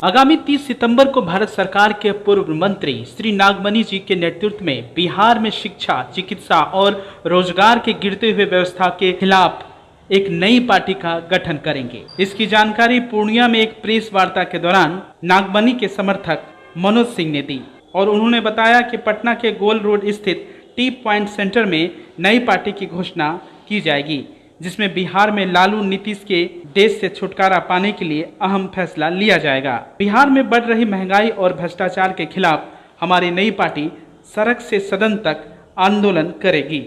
आगामी 30 सितंबर को भारत सरकार के पूर्व मंत्री श्री नागमणि जी के नेतृत्व में बिहार में शिक्षा, चिकित्सा और रोजगार के गिरते हुए व्यवस्था के खिलाफ एक नई पार्टी का गठन करेंगे। इसकी जानकारी पूर्णिया में एक प्रेस वार्ता के दौरान नागमणि के समर्थक मनोज सिंह ने दी और उन्होंने बताया कि पटना के गोल रोड स्थित टी पॉइंट सेंटर में नई पार्टी की घोषणा की जाएगी, जिसमें बिहार में लालू नीतीश के देश से छुटकारा पाने के लिए अहम फैसला लिया जाएगा। बिहार में बढ़ रही महंगाई और भ्रष्टाचार के खिलाफ हमारी नई पार्टी सड़क से सदन तक आंदोलन करेगी।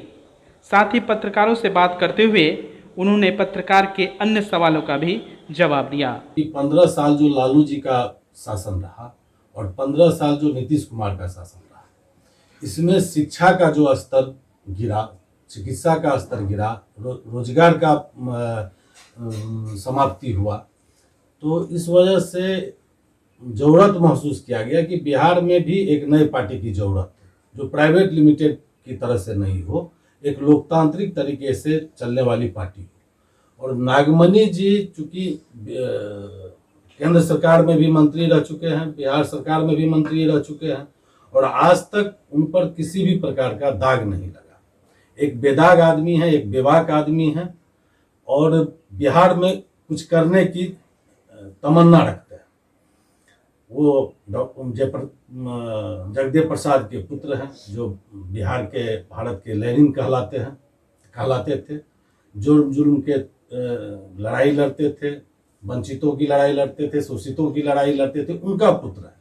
साथ ही पत्रकारों से बात करते हुए उन्होंने पत्रकार के अन्य सवालों का भी जवाब दिया। 15 साल जो लालू जी का शासन रहा और 15 साल जो नीतीश कुमार का शासन रहा, इसमें शिक्षा का जो स्तर गिरा, चिकित्सा का स्तर गिरा, रोजगार का समाप्ति हुआ, तो इस वजह से जरूरत महसूस किया गया कि बिहार में भी एक नई पार्टी की जरूरत है, जो प्राइवेट लिमिटेड की तरह से नहीं हो, एक लोकतांत्रिक तरीके से चलने वाली पार्टी हो। और नागमणि जी चूंकि केंद्र सरकार में भी मंत्री रह चुके हैं, बिहार सरकार में भी मंत्री रह चुके हैं और आज तक उन पर किसी भी प्रकार का दाग नहीं लगा। एक बेदाग आदमी है, एक बेबाक आदमी है और बिहार में कुछ करने की तमन्ना रखते हैं। वो जगदेव प्रसाद के पुत्र हैं, जो बिहार के भारत के लेनिन कहलाते थे, जुर्म जुर्म के लड़ाई लड़ते थे, वंचितों की लड़ाई लड़ते थे, शोषितों की लड़ाई लड़ते थे, उनका पुत्र है।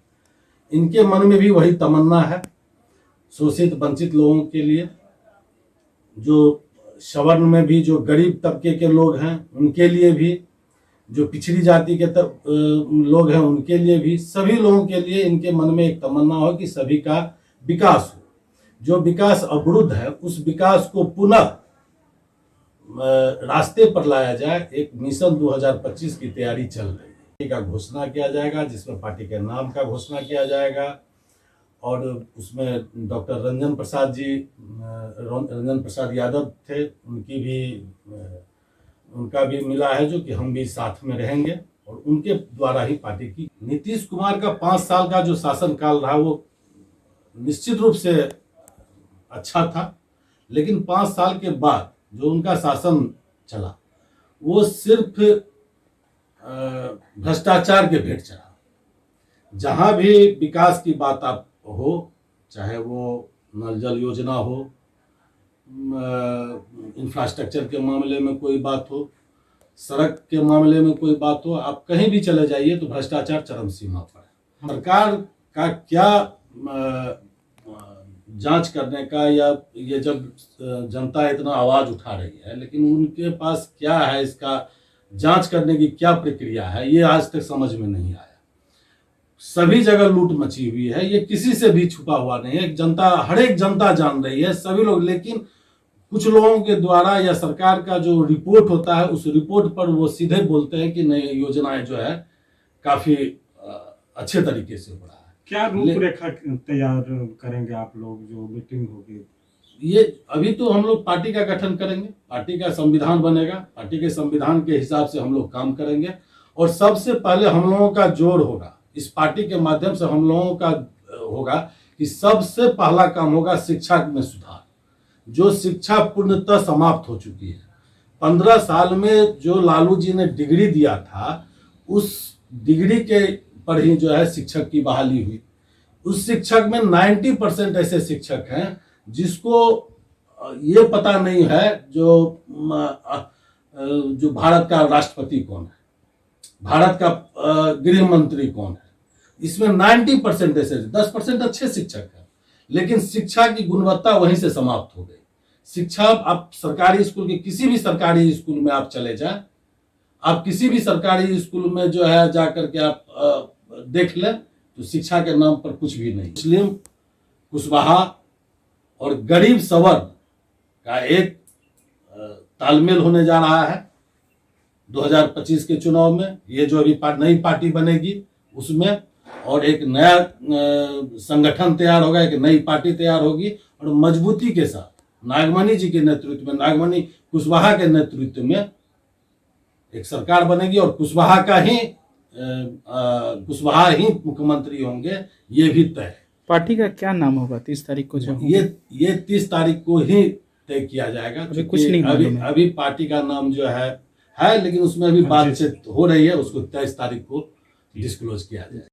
इनके मन में भी वही तमन्ना है, शोषित वंचित लोगों के लिए, जो सवर्ण में भी जो गरीब तबके के लोग हैं उनके लिए भी, जो पिछड़ी जाति के लोग हैं उनके लिए भी, सभी लोगों के लिए इनके मन में एक तमन्ना हो कि सभी का विकास हो। जो विकास अवरुद्ध है उस विकास को पुनः रास्ते पर लाया जाए। एक मिशन 2025 की तैयारी चल रही है, का घोषणा किया जाएगा, जिसमें पार्टी के नाम का घोषणा किया जाएगा और उसमें डॉक्टर रंजन प्रसाद यादव थे, उनका भी मिला है, जो कि हम भी साथ में रहेंगे और उनके द्वारा ही पार्टी की। नीतीश कुमार का 5 साल का जो शासन काल रहा वो निश्चित रूप से अच्छा था, लेकिन 5 साल के बाद जो उनका शासन चला वो सिर्फ भ्रष्टाचार के भेंट चढ़ा। जहां भी विकास की बात आप हो, चाहे वो नल जल योजना हो, इंफ्रास्ट्रक्चर के मामले में कोई बात हो, सड़क के मामले में कोई बात हो, आप कहीं भी चले जाइए तो भ्रष्टाचार चरम सीमा पर है। सरकार का क्या जांच करने का, या ये जब जनता इतना आवाज उठा रही है, लेकिन उनके पास क्या है, इसका जांच करने की क्या प्रक्रिया है, ये आज तक समझ में नहीं आया। सभी जगह लूट मची हुई है, ये किसी से भी छुपा हुआ नहीं है, जनता, हर एक जनता जान रही है, सभी लोग। लेकिन कुछ लोगों के द्वारा या सरकार का जो रिपोर्ट होता है उस रिपोर्ट पर वो सीधे बोलते हैं कि नई योजनाएं जो है काफी अच्छे तरीके से हो रहा है। क्या रूपरेखा तैयार करेंगे आप लोग, जो मीटिंग होगी? ये अभी तो हम लोग पार्टी का गठन करेंगे, पार्टी का संविधान बनेगा, पार्टी के संविधान के हिसाब से हम लोग काम करेंगे और सबसे पहले हम लोगों का जोर होगा, इस पार्टी के माध्यम से हम लोगों का होगा कि सबसे पहला काम होगा शिक्षा में सुधार। जो शिक्षा पूर्णतः समाप्त हो चुकी है। 15 साल में जो लालू जी ने डिग्री दिया था, उस डिग्री के पर ही जो है शिक्षक की बहाली हुई। उस शिक्षक में 90% ऐसे शिक्षक हैं जिसको ये पता नहीं है जो भारत का राष्ट्रपति कौन है, भारत का गृह मंत्री कौन है। इसमें 90% ऐसे, 10% अच्छे शिक्षक हैं, लेकिन शिक्षा की गुणवत्ता वहीं से समाप्त हो गई। शिक्षा, आप सरकारी स्कूल के किसी भी सरकारी स्कूल में आप चले जाएं, आप किसी भी सरकारी स्कूल में जो है जाकर के आप देख लें तो शिक्षा के नाम पर कुछ भी नहीं। मुस्लिम, कुशवाहा और गरीब सवर्ण का एक तालमेल होने जा रहा है 2025 के चुनाव में। ये जो अभी नई पार्टी बनेगी उसमें, और एक नया संगठन तैयार होगा, एक नई पार्टी तैयार होगी और मजबूती के साथ नागमणि जी के नेतृत्व में, नागमणि कुशवाहा के नेतृत्व में एक सरकार बनेगी और कुशवाहा का ही कुशवाहा ही मुख्यमंत्री होंगे, ये भी तय है। पार्टी का क्या नाम होगा 30 तारीख को जो होगा? ये 30 तारीख को ही तय किया जाएगा। अभी कुछ नहीं मालूम है। अभी पार्टी का नाम जो है लेकिन उसमें अभी बातचीत हो रही है, उसको 23 तारीख को डिस्क्लोज किया जाएगा।